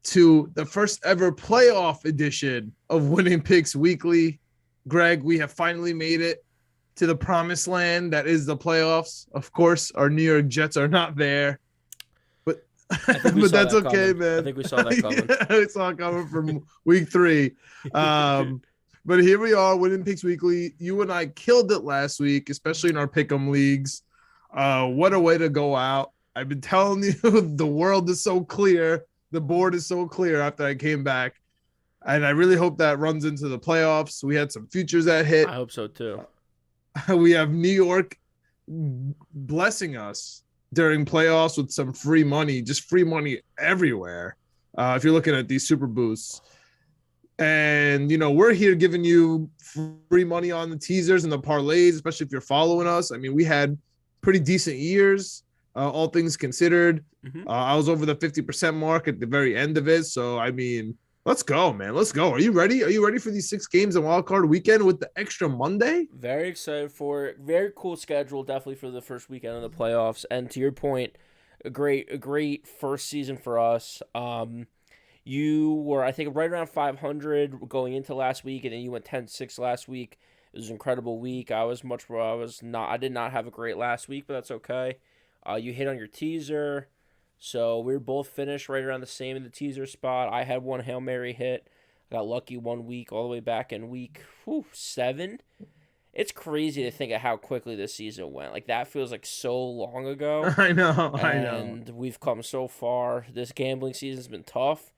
to the first ever playoff edition of Winning Picks Weekly. Greg, we have finally made it to the promised land that is the playoffs. Of course, our New York Jets are not there, but I think we but saw that's that okay, coming. I man. think we saw that coming. We saw it coming from week 3. Um, but here we are, Winning Picks Weekly. You and I killed it last week, especially in our pick'em leagues. What a way to go out. I've been telling you, the world is so clear. The board is so clear after I came back. And I really hope that runs into the playoffs. We had some futures that I hit. hope so too. We have New York blessing us during playoffs with some free money, just free money everywhere. If you're looking at these super boosts. And, we're here giving you free money on the teasers and the parlays, especially if you're following us. I mean, we had pretty decent years, all things considered. Mm-hmm. I was over the 50% mark at the very end of it. So, I mean, let's go, man. Let's go. Are you ready? Are you ready for these 6 games on Wild Card Weekend with the extra Monday? Very excited for it. Very cool schedule, definitely for the first weekend of the playoffs. And to your point, a great first season for us. You were, I think, right around 500 going into last week, and then you went 10-6 last week. It was an incredible week. I did not have a great last week, but that's okay. You hit on your teaser, so we were both finished right around the same in the teaser spot. I had one Hail Mary hit. I got lucky one week, all the way back in week 7. It's crazy to think of how quickly this season went. Like, that feels like so long ago, I know. and we've come so far. This gambling season's been tough.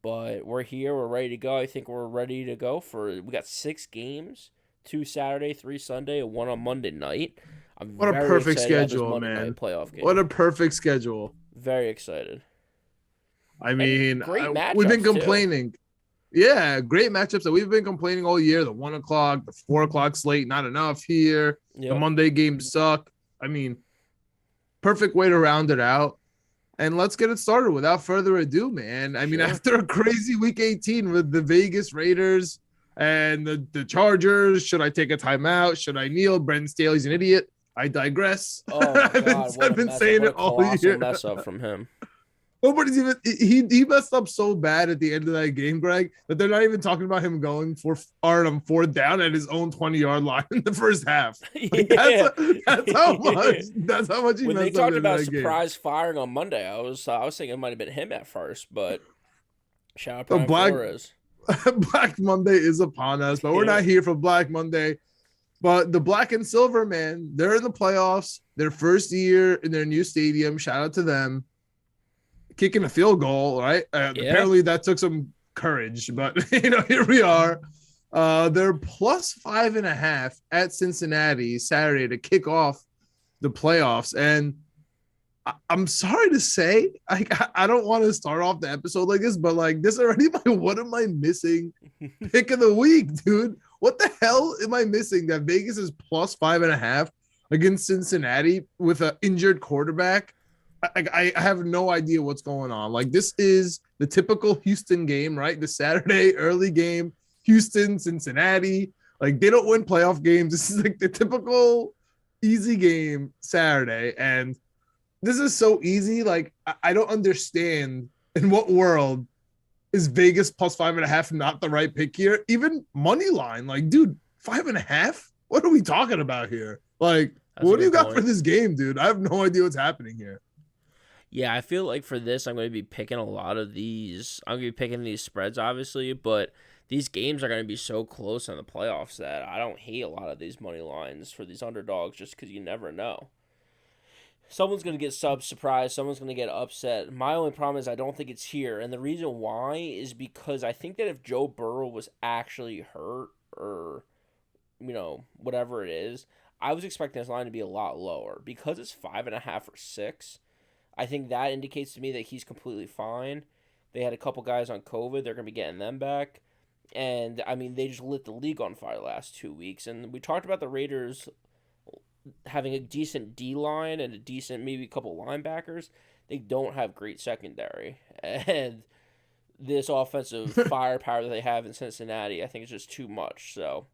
But we're here. We're ready to go. I think we're ready to go we got 6 games, 2 Saturday, 3 Sunday, and 1 on Monday night. I'm What a very perfect excited about this schedule, Monday man. night playoff game. What a perfect schedule. Very excited. I And mean, great we've been matchups, too. complaining. Yeah, great matchups that we've been complaining all year. The 1 o'clock, the 4 o'clock slate, not enough here. The Yep. Monday games suck. I mean, perfect way to round it out. And let's get it started without further ado, man. I mean, Sure. after a crazy week 18 with the Vegas Raiders and the Chargers, should I take a timeout? Should I kneel? Brendan Staley's an idiot. I digress. Oh, my God. I've been What saying a it all colossal year. mess up from him. Nobody's even he messed up so bad at the end of that game, Greg, that they're not even talking about him going for on 4th down at his own 20-yard line in the first half. Like, Yeah. that's how much he When they messed up talked in about that game. surprise firing on Monday, I was thinking it might have been him at first, but shout out The Brian Flores. Black Monday is upon us, but we're Yeah. not here for Black Monday. But the black and silver, man, they're in the playoffs, their first year in their new stadium. Shout out to them. Kicking a field goal, right? Yeah. Apparently that took some courage, but here we are. They're plus 5.5 at Cincinnati Saturday to kick off the playoffs. And I'm sorry to say, I don't want to start off the episode like this, but like this already my what am I missing pick of the week, dude? What the hell am I missing that Vegas is plus 5.5 against Cincinnati with an injured quarterback? I have no idea what's going on. Like, this is the typical Houston game, right? The Saturday early game, Houston, Cincinnati. Like, they don't win playoff games. This is like the typical easy game Saturday. And this is so easy. Like, I don't understand in what world is Vegas plus 5.5 not the right pick here? Even money line. Like, dude, 5.5? What are we talking about here? Like, what do you got for this game, dude? I have no idea what's happening here. Yeah, I feel like for this, I'm going to be picking a lot of these. I'm going to be picking these spreads, obviously, but these games are going to be so close in the playoffs that I don't hate a lot of these money lines for these underdogs just because you never know. Someone's going to get surprised. Someone's going to get upset. My only problem is I don't think it's here. And the reason why is because I think that if Joe Burrow was actually hurt or, whatever it is, I was expecting this line to be a lot lower. Because it's 5.5 or 6, I think that indicates to me that he's completely fine. They had a couple guys on COVID. They're going to be getting them back. And, I mean, they just lit the league on fire the last 2 weeks. And we talked about the Raiders having a decent D-line and a decent maybe couple linebackers. They don't have great secondary. And this offensive firepower that they have in Cincinnati, I think is just too much. So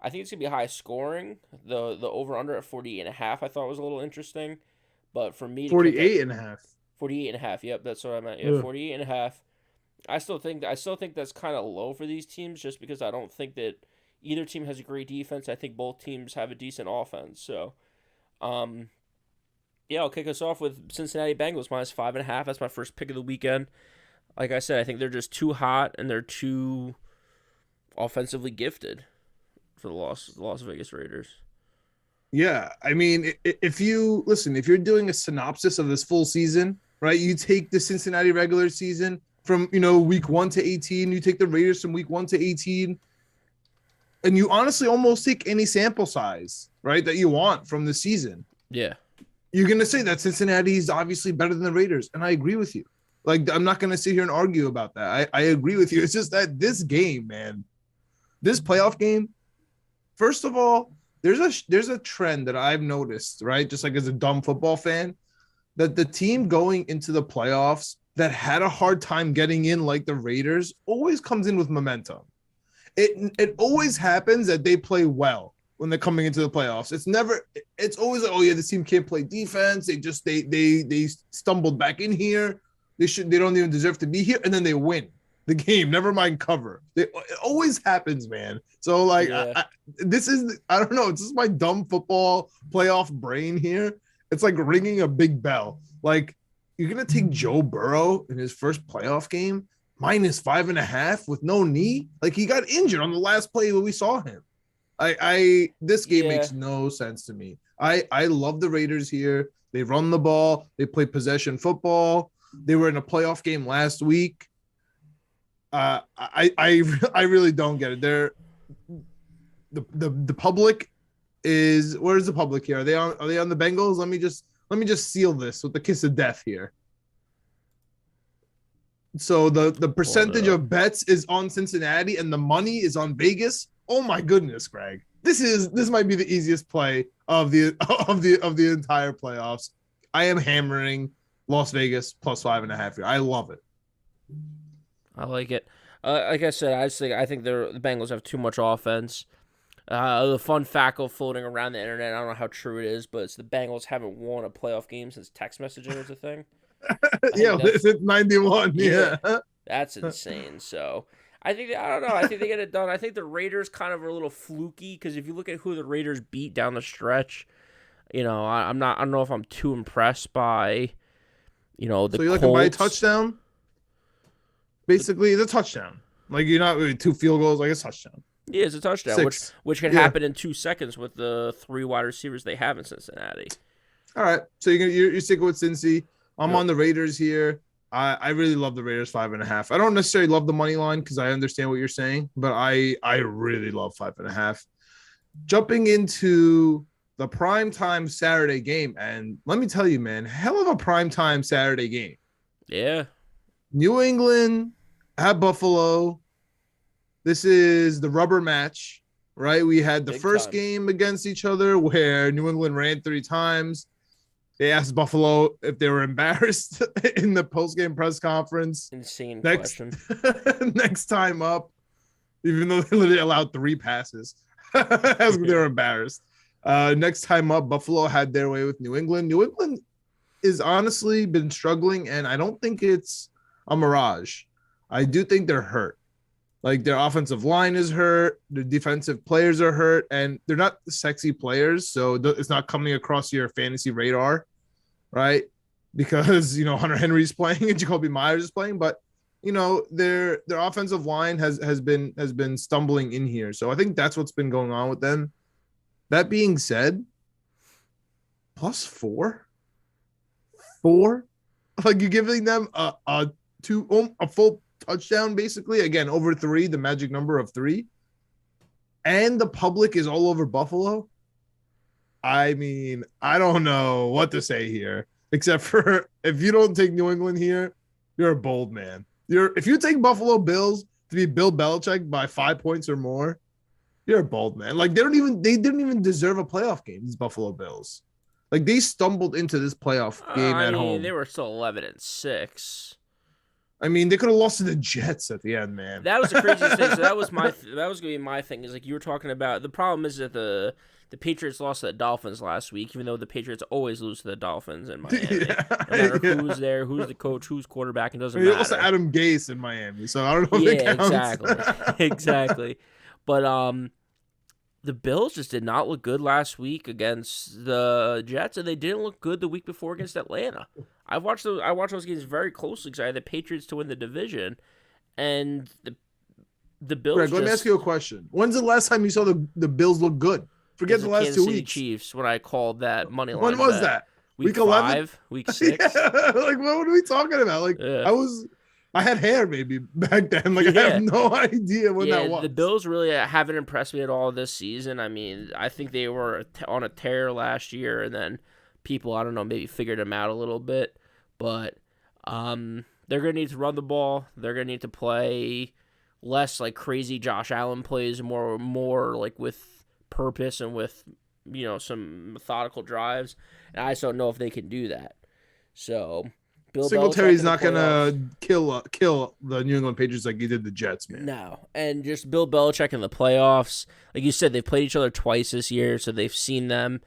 I think it's going to be high scoring. The over-under at 48.5 I thought was a little interesting. But for me to 48.5. 48.5. Yep, that's what I meant. Yeah, Ugh. 48.5. I still think that's kind of low for these teams, just because I don't think that either team has a great defense. I think both teams have a decent offense. So, um, yeah, I'll kick us off with Cincinnati Bengals -5.5. That's my first pick of the weekend. Like I said, I think they're just too hot and they're too offensively gifted for the Las Vegas Raiders. Yeah, I mean, if you listen, if you're doing a synopsis of this full season, right? You take the Cincinnati regular season from week 1 to 18. You take the Raiders from week 1 to 18, and you honestly almost take any sample size, right, that you want from the season. Yeah. You're gonna say that Cincinnati is obviously better than the Raiders, and I agree with you. Like, I'm not gonna sit here and argue about that. I agree with you. It's just that this game, man, this playoff game. First of all, there's a trend that I've noticed, right? Just like as a dumb football fan, that the team going into the playoffs that had a hard time getting in, like the Raiders, always comes in with momentum. It always happens that they play well when they're coming into the playoffs. It's always like, oh yeah, this team can't play defense. They stumbled back in here. They don't even deserve to be here, and then they win the game. Never mind cover. It always happens, man. So like, Yeah. I don't know. It's just my dumb football playoff brain here. It's like ringing a big bell. Like, you're gonna take Joe Burrow in his first playoff game -5.5 with no knee. Like, he got injured on the last play when we saw him. This game Yeah. makes no sense to me. I love the Raiders here. They run the ball. They play possession football. They were in a playoff game last week. I really don't get it. The public is, where's the public here? Are they on the Bengals? Let me just seal this with the kiss of death here. So the percentage of bets is on Cincinnati and the money is on Vegas. Oh my goodness, Greg. This might be the easiest play of the entire playoffs. I am hammering Las Vegas +5.5 here. I love it. I like it. Like I said, I think the Bengals have too much offense. The fun fact floating around the internet, I don't know how true it is, but it's the Bengals haven't won a playoff game since text messaging was a thing. Yeah, it's 91. Yeah. That's insane. So I don't know. I think they get it done. I think the Raiders kind of are a little fluky, because if you look at who the Raiders beat down the stretch, I don't know if I'm too impressed by, the So you're looking by a touchdown? Basically, the touchdown. Like, you're not really 2 field goals, like a touchdown. Yeah, it's a touchdown, 6. which can happen in 2 seconds with the 3 wide receivers they have in Cincinnati. All right, so you're sticking with Cincy. I'm on the Raiders here. I really love the Raiders 5.5. I don't necessarily love the money line because I understand what you're saying, but I really love 5.5. Jumping into the primetime Saturday game, and let me tell you, man, hell of a primetime Saturday game. Yeah. New England at Buffalo. This is the rubber match, right? We had the first game against each other where New England ran 3 times. They asked Buffalo if they were embarrassed in the post-game press conference. Insane question. Next time up, even though they literally allowed 3 passes, they were embarrassed. Next time up, Buffalo had their way with New England. New England is honestly been struggling, and I don't think it's a mirage. I do think they're hurt. Like, their offensive line is hurt, the defensive players are hurt, and they're not sexy players, so it's not coming across your fantasy radar, right? Because Hunter Henry's playing and Jacoby Myers is playing, but their offensive line has been stumbling in here. So I think that's what's been going on with them. That being said, +4, like, you're giving them a full touchdown, basically, again, over 3, the magic number of 3, and the public is all over Buffalo. I mean, I don't know what to say here, except for, if you don't take New England here, you're a bold man. If you take Buffalo Bills to be Bill Belichick by 5 points or more, you're a bold man. Like, they didn't even deserve a playoff game, these Buffalo Bills. Like, they stumbled into this playoff game at home. They were still 11-6. I mean, they could have lost to the Jets at the end, man. That was the craziest thing. So that was that was gonna be my thing. Is like you were talking about. The problem is that the Patriots lost to the Dolphins last week, even though the Patriots always lose to the Dolphins in Miami. Yeah, No matter yeah. who's there, who's the coach, who's quarterback, it doesn't They lost to matter. Adam Gase in Miami, so I don't know if it Yeah, counts. exactly, exactly. But the Bills just did not look good last week against the Jets, and they didn't look good the week before against Atlanta. I watched those games very closely because I had the Patriots to win the division, and the Bills. Greg, let me ask you a question. When's the last time you saw the Bills look good? Forget the last Kansas 2 City weeks. Chiefs when I called that money line. When was bet. that? Week 11? 5, week 6. Yeah, like what are we talking about? Like Yeah. I had hair maybe back then. Like I Yeah. have no idea when that was. The Bills really haven't impressed me at all this season. I mean, I think they were on a tear last year, and then people, I don't know, maybe figured them out a little bit. But they're going to need to run the ball. They're going to need to play less like crazy Josh Allen plays, more like with purpose and with, some methodical drives. And I just don't know if they can do that. So Bill Singletary's Belichick not in the gonna playoffs. kill the New England Patriots like he did the Jets, man. No, and just Bill Belichick in the playoffs. Like you said, they've played each other twice this year, so they've seen them.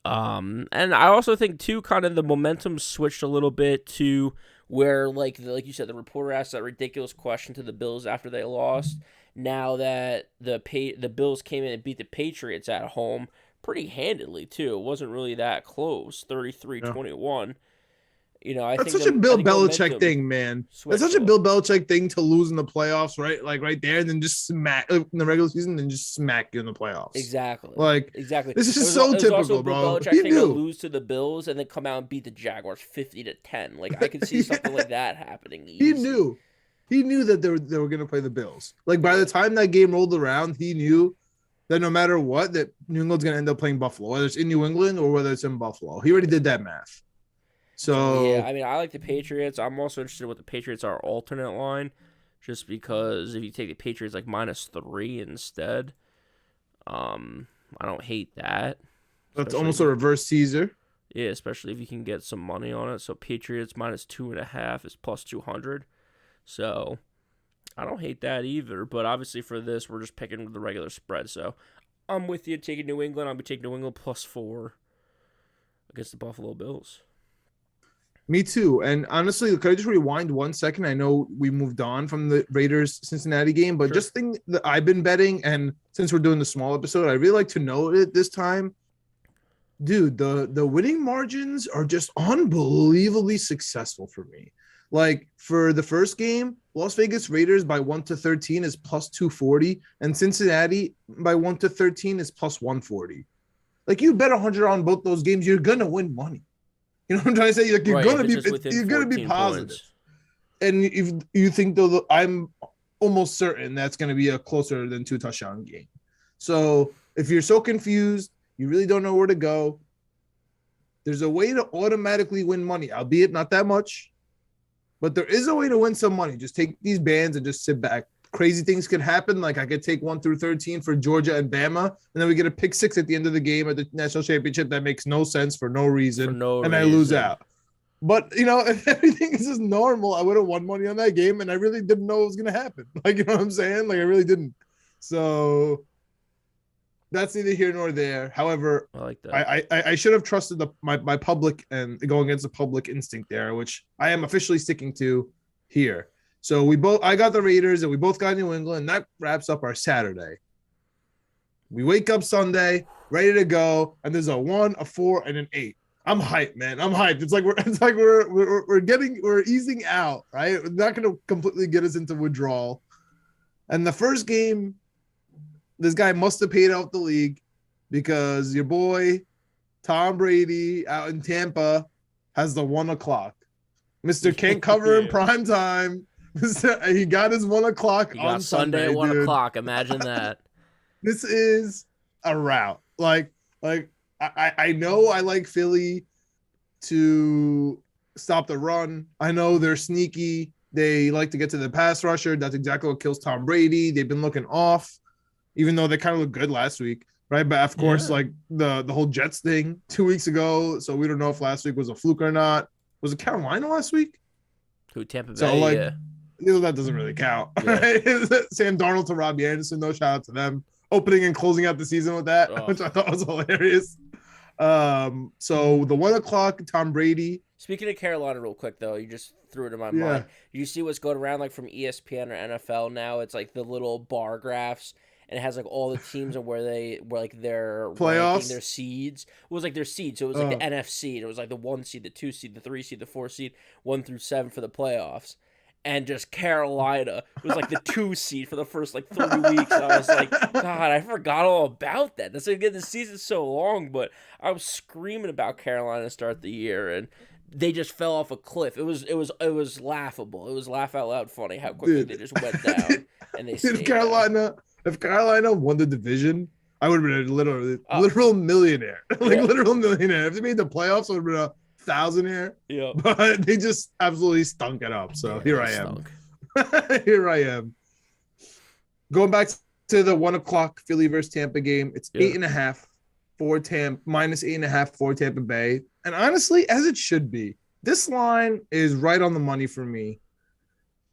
And I also think too, kind of the momentum switched a little bit to where, like you said, the reporter asked that ridiculous question to the Bills after they lost. Now that the Bills came in and beat the Patriots at home pretty handedly too, it wasn't really that close, 33-21. I That's think such a Bill Belichick momentum thing, man. That's switched such a a Bill little. Belichick thing to lose in the playoffs, right? Like right there, and then just smack in the regular season, then just smack you in the playoffs. Exactly. Like Exactly. this is It was also typical, a Bill bro. Belichick He thing to knew. lose to the Bills and then come out and beat the Jaguars 50-10. Like I could see something Yeah. like that happening. He Easy. knew. He knew that they were gonna play the Bills. Like by the time that game rolled around, he knew that no matter what, that New England's gonna end up playing Buffalo, whether it's in New England or whether it's in Buffalo. He already did that math. So yeah, So I mean, I like the Patriots. I'm also interested in what the Patriots are alternate line, just because if you take the Patriots like -3 instead, I don't hate that. that's Especially almost a reverse Caesar. Yeah, especially if you can get some money on it. So Patriots -2.5 is +200. So I don't hate that either. But obviously for this, we're just picking the regular spread. So I'm with you taking New England. I'll be taking New England +4 against the Buffalo Bills. Me too. And honestly, could I just rewind 1 second? I know we moved on from the Raiders Cincinnati game, but Sure. just thing that I've been betting, and since we're doing the small episode, I really like to know it this time. Dude, the winning margins are just unbelievably successful for me. Like for the first game, Las Vegas Raiders by 1-13 is +240, and Cincinnati by 1-13 is +140. Like you bet 100 on both those games, you're gonna win money. You know what I'm trying to say? Like Right, if it's just within you're gonna be 14 positive. points. And if you think though, I'm almost certain that's gonna be a closer than 2 touchdown game. So if you're so confused, you really don't know where to go. There's a way to automatically win money, albeit not that much, but there is a way to win some money. Just take these bands and just sit back. Crazy things could happen. Like I could take 1-13 for Georgia and Bama, and then we get a pick 6 at the end of the game at the national championship that makes no sense for no reason, I lose out. But if everything is just normal, I would have won money on that game, and I really didn't know it was gonna happen. Like you know what I'm saying? Like I really didn't. So that's neither here nor there. However, I like that. I should have trusted my public and going against the public instinct there, which I am officially sticking to here. So I got the Raiders and we both got New England. That wraps up our Saturday. We wake up Sunday, ready to go, and there's a 1, a 4, and an 8. I'm hyped, man. I'm hyped. It's like we're easing out, right? It's not going to completely get us into withdrawal. And the first game, this guy must have paid out the league because your boy Tom Brady out in Tampa has the 1 o'clock. Mr. Can't cover in prime time. He got his 1 o'clock on Sunday at 1 dude. o'clock. Imagine that. This is a route. Like I know I like Philly to stop the run. I know they're sneaky. They like to get to the pass rusher. That's exactly what kills Tom Brady. They've been looking off, even though they kind of looked good last week, right? But of course, like the whole Jets thing 2 weeks ago. So we don't know if last week was a fluke or not. Was it Carolina last week? Who, Tampa Bay? So like, Yeah. that doesn't really count. Yeah. Sam Darnold to Robbie Anderson, no shout out to them. Opening and closing out the season with that, Oh. which I thought was hilarious. So the 1 o'clock, Tom Brady. Speaking of Carolina, real quick though, you just threw it in my Yeah. mind. You see what's going around like from ESPN or NFL now? It's like the little bar graphs, and it has like all the teams and where they're Playoffs? ranking their seeds. It was like their seeds, so it was like the NFC. And it was like the 1 seed, the 2 seed, the 3 seed, the 4 seed, 1 through 7 for the playoffs. And just Carolina was like the 2 seed for the first like 3 weeks. I was like, God, I forgot all about that. That's again, the season's so long, but I was screaming about Carolina to start the year, and they just fell off a cliff. It was laughable. It was laugh out loud funny how quickly they just went down and they stayed down. If Carolina won the division, I would have been a literal millionaire. Literal millionaire. If they made the playoffs, I would have been a thousandaire. Yeah. But they just absolutely stunk it up. So here I am. Here I am. Going back to the 1 o'clock Philly versus Tampa game. It's 8.5 for Tampa, minus 8.5 for Tampa Bay. And honestly, as it should be, this line is right on the money for me.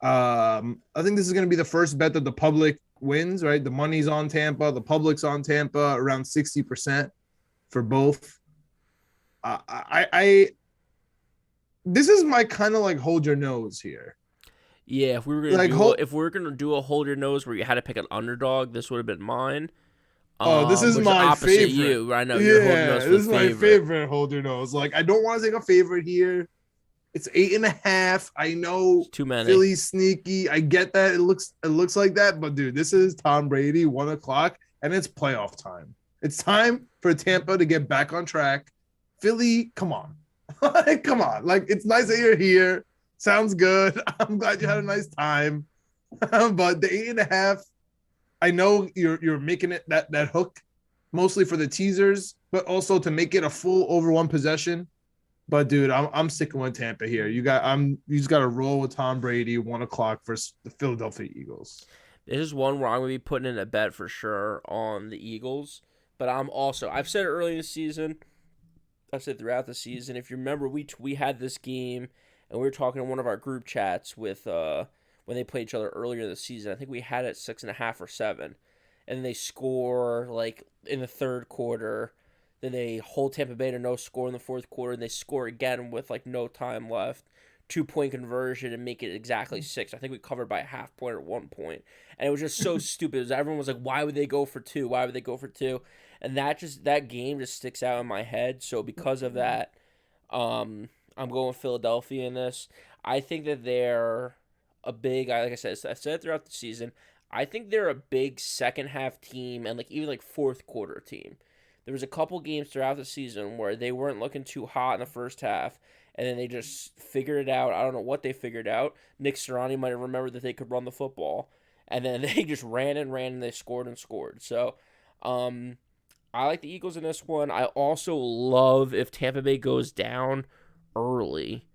I think this is going to be the first bet that the public wins, right? The money's on Tampa, the public's on Tampa, around 60% for both. This is my kind of like hold your nose here. Yeah, if we were gonna do a hold your nose where you had to pick an underdog, this would have been mine. This is my favorite. You, I know. You're holding nose for this is my favorite. favorite hold your nose. Like, I don't want to take a favorite here. It's 8.5. I know it's too many. Philly's sneaky. I get that. It looks like that, but dude, this is Tom Brady, 1 o'clock, and it's playoff time. It's time for Tampa to get back on track. Philly, come on. Come on. Like, it's nice that you're here. Sounds good. I'm glad you had a nice time. But the 8.5, I know you're making it that hook mostly for the teasers, but also to make it a full over one possession. But dude, I'm sticking with Tampa here. You just got to roll with Tom Brady, 1 o'clock versus the Philadelphia Eagles. This is one where I'm gonna be putting in a bet for sure on the Eagles. But I've said it early in the season. I've said throughout the season. If you remember, we had this game and we were talking in one of our group chats with when they played each other earlier in the season. I think we had it 6.5 or 7, and they score like in the third quarter. Then they hold Tampa Bay to no score in the fourth quarter, and they score again with like no time left. 2-point conversion and make it exactly 6. I think we covered by a half point or 1 point. And it was just so stupid. Everyone was like, why would they go for 2? Why would they go for 2? And that game just sticks out in my head. So because of that, I'm going Philadelphia in this. I think that they're a big, like I said it throughout the season, I think they're a big second half team and like even like fourth quarter team. There was a couple games throughout the season where they weren't looking too hot in the first half, and then they just figured it out. I don't know what they figured out. Nick Sirianni might have remembered that they could run the football, and then they just ran, and they scored and scored. So I like the Eagles in this one. I also love if Tampa Bay goes down early,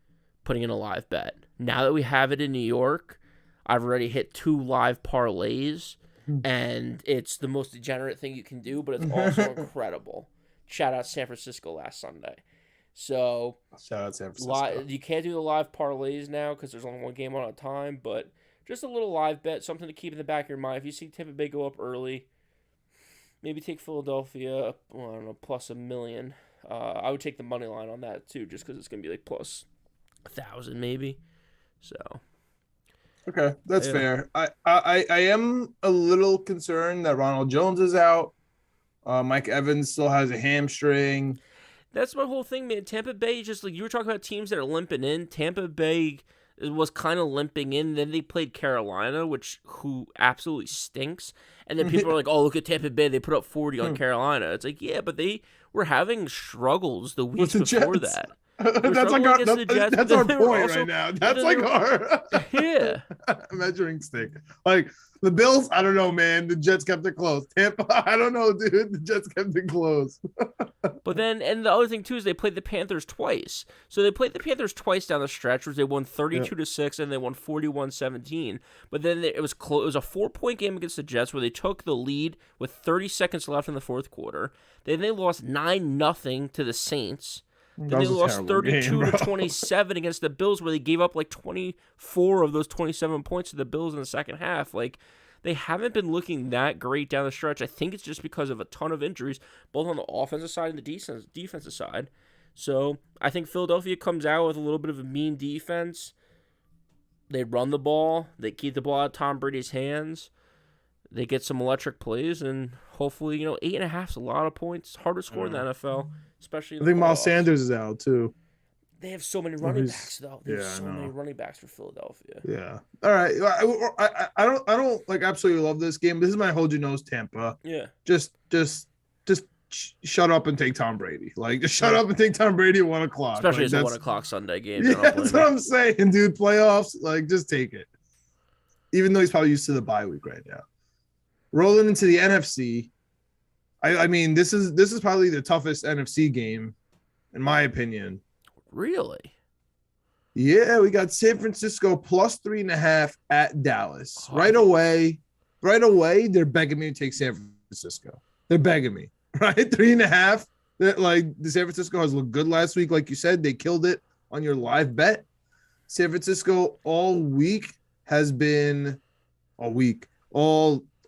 putting in a live bet. Now that we have it in New York, I've already hit 2 live parlays, and it's the most degenerate thing you can do, but it's also incredible. Shout out San Francisco last Sunday. So shout out San Francisco. You can't do the live parlays now because there's only one game on at a time, but just a little live bet, something to keep in the back of your mind. If you see Tampa Bay go up early, maybe take Philadelphia, well, I don't know, plus $1 million. I would take the money line on that too, just because it's going to be like plus 1,000 maybe. So. Okay, that's fair. I am a little concerned that Ronald Jones is out. Mike Evans still has a hamstring. That's my whole thing, man. Tampa Bay, just like you were talking about teams that are limping in. Tampa Bay was kind of limping in. Then they played Carolina, who absolutely stinks. And then people are like, oh, look at Tampa Bay. They put up 40 on Carolina. It's like, yeah, but they were having struggles the weeks before that. That's like that's our point right now. That's like our measuring stick. Like the Bills, I don't know, man. The Jets kept it close. Tampa, I don't know, dude. The Jets kept it close. But then, and the other thing too is they played the Panthers twice. So they played the Panthers twice down the stretch, where they won 32-6 and they won 41-17. But then it was close. It was a 4-point game against the Jets where they took the lead with 30 seconds left in the fourth quarter. Then they lost 9-0 to the Saints. Then That they was a lost terrible game, 32 bro. to 27 against the Bills, where they gave up like 24 of those 27 points to the Bills in the second half. Like, they haven't been looking that great down the stretch. I think it's just because of a ton of injuries, both on the offensive side and the defensive side. So I think Philadelphia comes out with a little bit of a mean defense. They run the ball. They keep the ball out of Tom Brady's hands. They get some electric plays, and hopefully, 8.5 is a lot of points. Hard to score in the NFL, especially in I the think Miles playoffs. Sanders is out too. They have so many Oh, running backs, though. They have yeah, I so many know. running backs for Philadelphia. Yeah. All right. I don't like absolutely love this game. This is my hold your nose Tampa. Yeah. Just shut up and take Tom Brady. Like just shut up and take Tom Brady at 1 o'clock. Especially Like as a that's 1 o'clock Sunday game. yeah, I don't that's blame what you. I'm saying, dude. Playoffs, like just take it. Even though he's probably used to the bye week right now. Rolling into the NFC. I mean, this is probably the toughest NFC game, in my opinion. Really? Yeah, we got San Francisco plus 3.5 at Dallas. Oh, Right away, they're begging me to take San Francisco. They're begging me, right? 3.5. Like the San Francisco has looked good last week. Like you said, they killed it on your live bet. San Francisco all week has been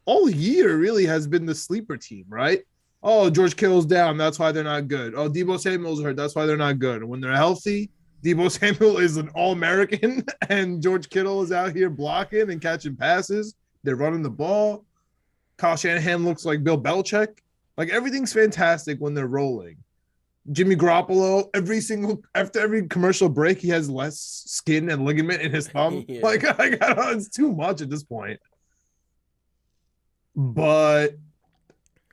all year really has been the sleeper team, right? Oh, George Kittle's down. That's why they're not good. Oh, Deebo Samuel's hurt. That's why they're not good. And when they're healthy, Deebo Samuel is an All-American, and George Kittle is out here blocking and catching passes. They're running the ball. Kyle Shanahan looks like Bill Belichick. Like everything's fantastic when they're rolling. Jimmy Garoppolo, after every commercial break, he has less skin and ligament in his thumb. Yeah. Like it's too much at this point. But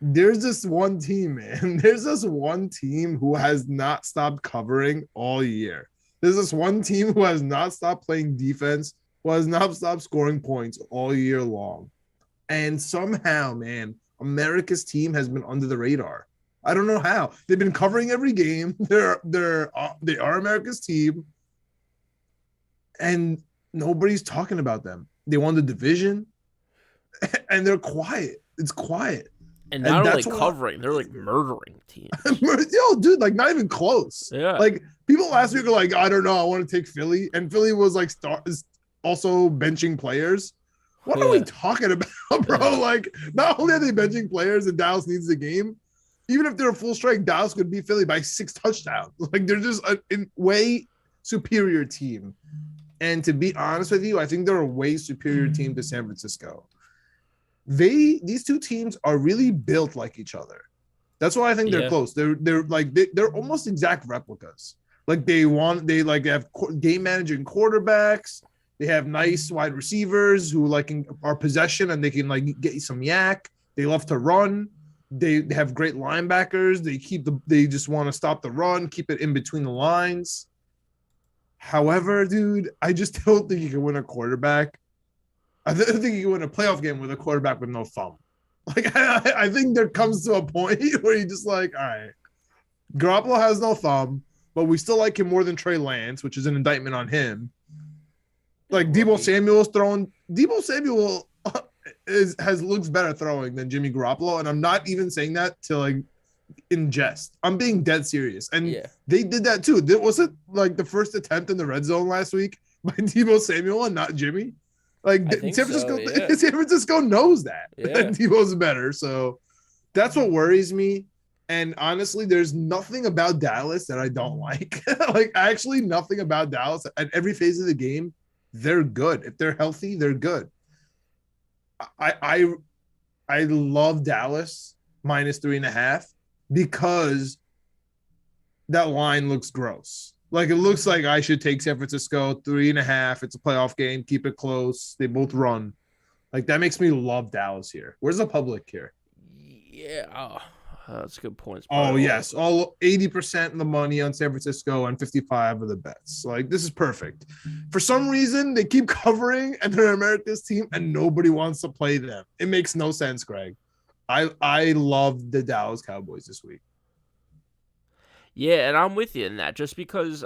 there's this one team, man. There's this one team who has not stopped covering all year. There's this one team who has not stopped playing defense, who has not stopped scoring points all year long. And somehow, man, America's team has been under the radar. I don't know how. They've been covering every game. They are America's team, and nobody's talking about them. They won the division, and they're quiet. It's quiet. And not only covering, they're like murdering teams. Yo, dude, like not even close. Yeah. Like people last week were like, I don't know, I want to take Philly, and Philly was like also benching players. What are we talking about, bro? Yeah. Like, not only are they benching players and Dallas needs the game, even if they're full strength, Dallas could beat Philly by 6 touchdowns. Like, they're just a way superior team. And to be honest with you, I think they're a way superior team to San Francisco. These two teams are really built like each other. That's why I think they're close. They're almost exact replicas. Like they have game managing quarterbacks. They have nice wide receivers who are possession and they can get you some yak. They love to run. They have great linebackers. They just want to stop the run, keep it in between the lines. However, dude, I just don't think you can win a quarterback. I think you can win a playoff game with a quarterback with no thumb. Like I think there comes to a point where you just all right, Garoppolo has no thumb, but we still like him more than Trey Lance, which is an indictment on him. Like Deebo Samuel looks better throwing than Jimmy Garoppolo, and I'm not even saying that to in jest. I'm being dead serious, and they did that too. Was it the first attempt in the red zone last week by Deebo Samuel and not Jimmy? San Francisco knows that Deebo's better, so that's what worries me. And honestly, there's nothing about Dallas that I don't like. Actually, nothing about Dallas at every phase of the game. They're good. If they're healthy, they're good. I love Dallas minus 3.5 because that line looks gross. It looks like I should take San Francisco 3.5. It's a playoff game. Keep it close. They both run. That makes me love Dallas here. Where's the public here? Yeah. That's a good point. Yes. All 80% of the money on San Francisco and 55 of the bets. This is perfect. For some reason, they keep covering and they're America's team and nobody wants to play them. It makes no sense, Greg. I love the Dallas Cowboys this week. Yeah, and I'm with you in that just because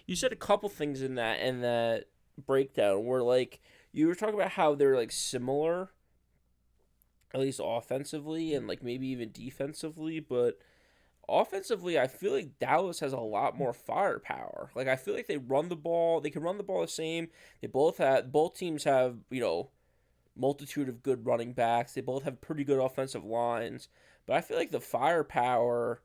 you said a couple things in that breakdown where you were talking about how they're similar, at least offensively and maybe even defensively, but Offensively, I feel like Dallas has a lot more firepower. Like I feel like they run the ball. They can run the ball the same. Both teams have multitude of good running backs. They both have pretty good offensive lines. But I feel like the firepower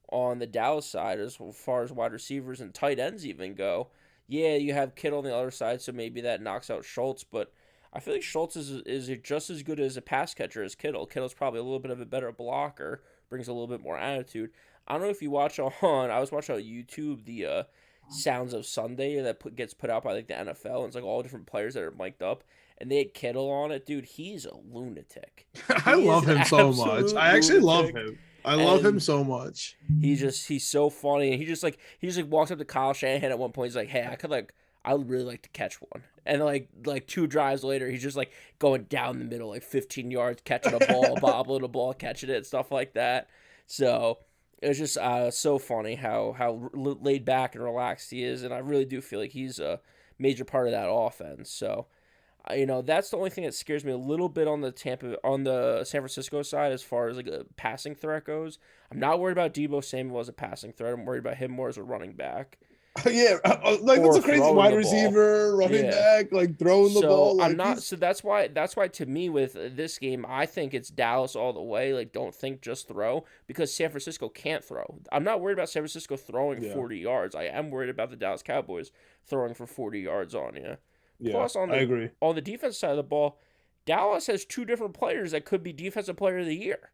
on the Dallas side, as far as wide receivers and tight ends even go, yeah, you have Kittle on the other side, so maybe that knocks out Schultz. But I feel like Schultz is just as good as a pass catcher as Kittle. Kittle's probably a little bit of a better blocker, brings a little bit more attitude. I don't know if you watch I was watching on YouTube the Sounds of Sunday that gets put out by like the NFL, and it's like all different players that are mic'd up, and they had Kittle on it. Dude, he's a lunatic. I He is love an him so much. absolute I actually love lunatic. him. I love him And so much. he's so funny, and he just walks up to Kyle Shanahan at one point. He's like, "Hey, I would really like to catch one." And like 2 drives later, he's just like going down the middle, like 15 yards, catching a ball, bobbling a ball, catching it, stuff like that. So it's just so funny how laid back and relaxed he is, and I really do feel like he's a major part of that offense. So that's the only thing that scares me a little bit on the San Francisco side as far as like a passing threat goes. I'm not worried about Deebo Samuel as a passing threat. I'm worried about him more as a running back. Yeah, like Or that's a crazy throwing wide the ball. receiver, running Yeah. back, like throwing the So ball. Like I'm not. So that's why to me with this game, I think it's Dallas all the way. Like don't think just throw because San Francisco can't throw. I'm not worried about San Francisco throwing Yeah. 40 yards. I am worried about the Dallas Cowboys throwing for 40 yards on you. Yeah, Plus I agree. on the defense side of the ball, Dallas has 2 different players that could be defensive player of the year.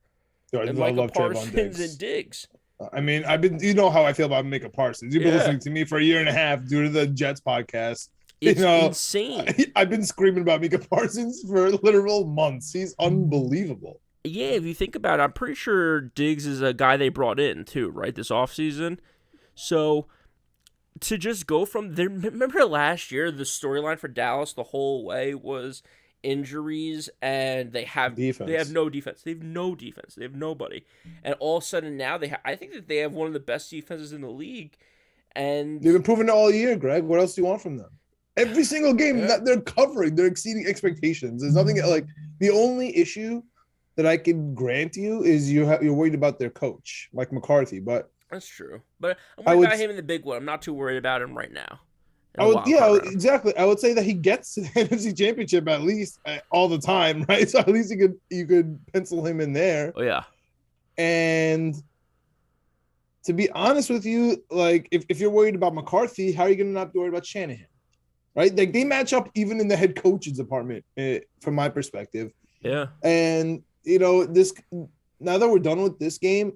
I And love Micah Trayvon Parsons Diggs. and Diggs. I mean, you know how I feel about Micah Parsons. You've been Yeah. listening to me for a year and a half due to the Jets podcast. It's insane. I've been screaming about Micah Parsons for literal months. He's unbelievable. Yeah, if you think about it, I'm pretty sure Diggs is a guy they brought in too, right, this offseason. So to just go from there, remember last year, the storyline for Dallas the whole way was injuries and they have Defense. no defense. They have no defense. They have nobody. And all of a sudden now I think that they have one of the best defenses in the league. And They've been proving it all year, Greg. What else do you want from them? Every single game that they're covering, they're exceeding expectations. There's nothing like the only issue that I can grant you is you're worried about their coach, Mike McCarthy. But that's true. But I'm worried about him in the big one. I'm not too worried about him right now. Exactly. I would say that he gets to the NFC Championship at least all the time, right? So at least you could pencil him in there. Oh yeah. And to be honest with you, like if you're worried about McCarthy, how are you going to not be worried about Shanahan? Right? Like they match up even in the head coach's department, from my perspective. Yeah. And this now that we're done with this game,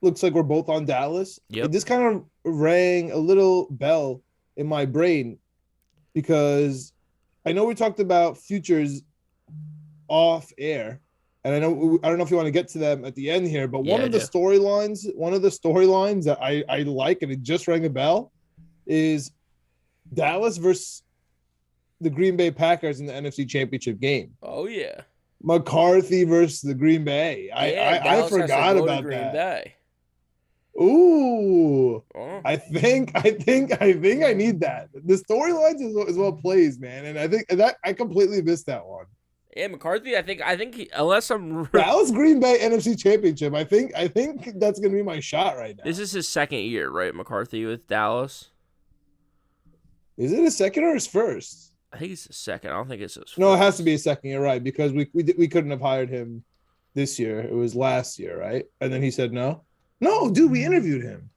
looks like we're both on Dallas. Yep. This kind of rang a little bell in my brain because I know we talked about futures off air, and I don't know if you want to get to them at the end here, but one of the storylines that I like, and it just rang a bell, is Dallas versus the Green Bay Packers in the NFC Championship game. Oh yeah. McCarthy versus the Green Bay. I forgot about Green that. Bay. Ooh, I think I need that. The storylines is what plays, man, and I think that I completely missed that one. Yeah, McCarthy. I think unless I'm Dallas Green Bay NFC Championship. I think that's gonna be my shot right now. This is his second year, right, McCarthy with Dallas? Is it his second or his first? I think it's his second. I don't think it's his first. No, it has to be his second. You're right, because we couldn't have hired him this year. It was last year, right? And then he said no. No, dude, we interviewed him.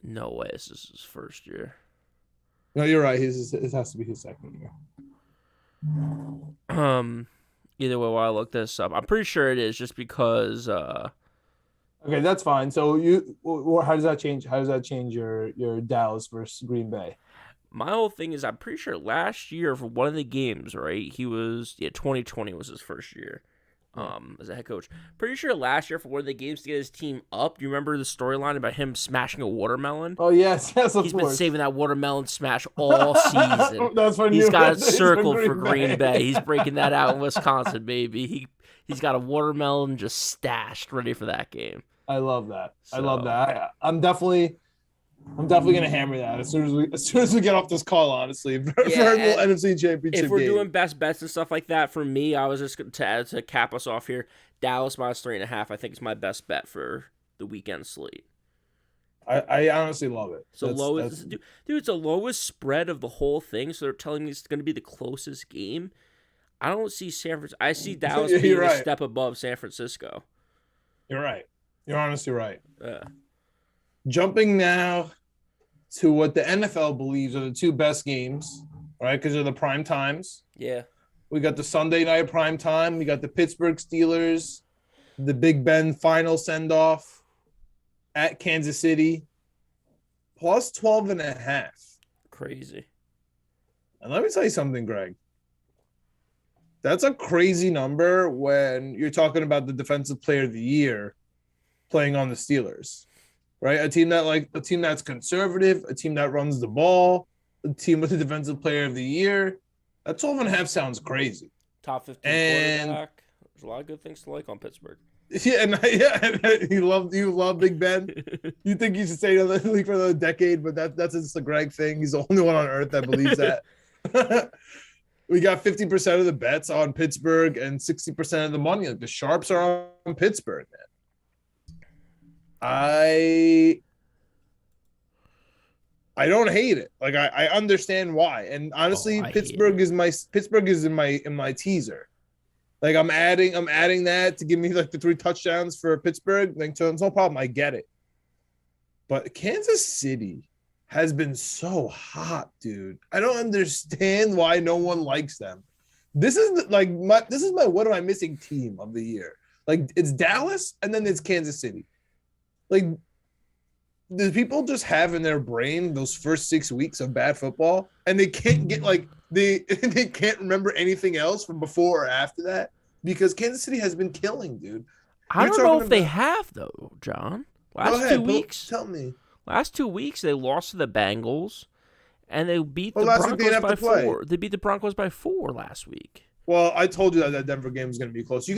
No way, this is his first year. No, you're right. It has to be his second year. Either way, while I look this up, I'm pretty sure it is just because. Okay, that's fine. So how does that change? How does that change your Dallas versus Green Bay? My whole thing is I'm pretty sure last year for one of the games, right? 2020 was his first year. As a head coach. Pretty sure last year for one of the games to get his team up, do you remember the storyline about him smashing a watermelon? Oh, yes, of course. He's been saving that watermelon smash all season. That's when he's got it circled for Green Bay. He's breaking that out in Wisconsin, baby. He's got a watermelon just stashed ready for that game. I love that. So. I love that. I'm definitely I'm definitely gonna hammer that as soon as we get off this call. Honestly, for Yeah, a little NFC Championship if we're game. doing best bets and stuff like that, for me, I was just to cap us off here. Dallas minus 3.5. I think is my best bet for the weekend slate. I honestly love it. It's the lowest, dude. It's the lowest spread of the whole thing. So they're telling me it's going to be the closest game. I don't see San Francisco. I see Dallas being a step above San Francisco. You're right. You're honestly right. Yeah. Jumping now to what the NFL believes are the two best games, right? Because they're the prime times. Yeah. We got the Sunday night prime time. We got the Pittsburgh Steelers, the Big Ben final send-off at Kansas City, plus 12.5. Crazy. And let me tell you something, Greg. That's a crazy number when you're talking about the defensive player of the year playing on the Steelers, right? A team that's conservative, a team that runs the ball, a team with the defensive player of the year. That 12.5 sounds crazy. Top 15 quarterback. There's a lot of good things to like on Pittsburgh. Yeah, you love Big Ben. You think you should stay in the league for another decade, but that's just a Greg thing. He's the only one on earth that believes that. We got 50% of the bets on Pittsburgh and 60% of the money. Like the sharps are on Pittsburgh, man. I don't hate it. Like I understand why. And honestly, Pittsburgh is in my teaser. Like I'm adding that to give me like the 3 touchdowns for Pittsburgh. Like, so it's no problem. I get it. But Kansas City has been so hot, dude. I don't understand why no one likes them. This is my what am I missing team of the year? Like it's Dallas and then it's Kansas City. Like the people just have in their brain those first 6 weeks of bad football and they can't get like they can't remember anything else from before or after that because Kansas City has been killing, dude. I don't know if they have though, John. Last 2 weeks. Tell me. Last 2 weeks they lost to the Bengals and they beat the Broncos by 4. They beat the Broncos by 4 last week. Well, I told you that Denver game was going to be close. They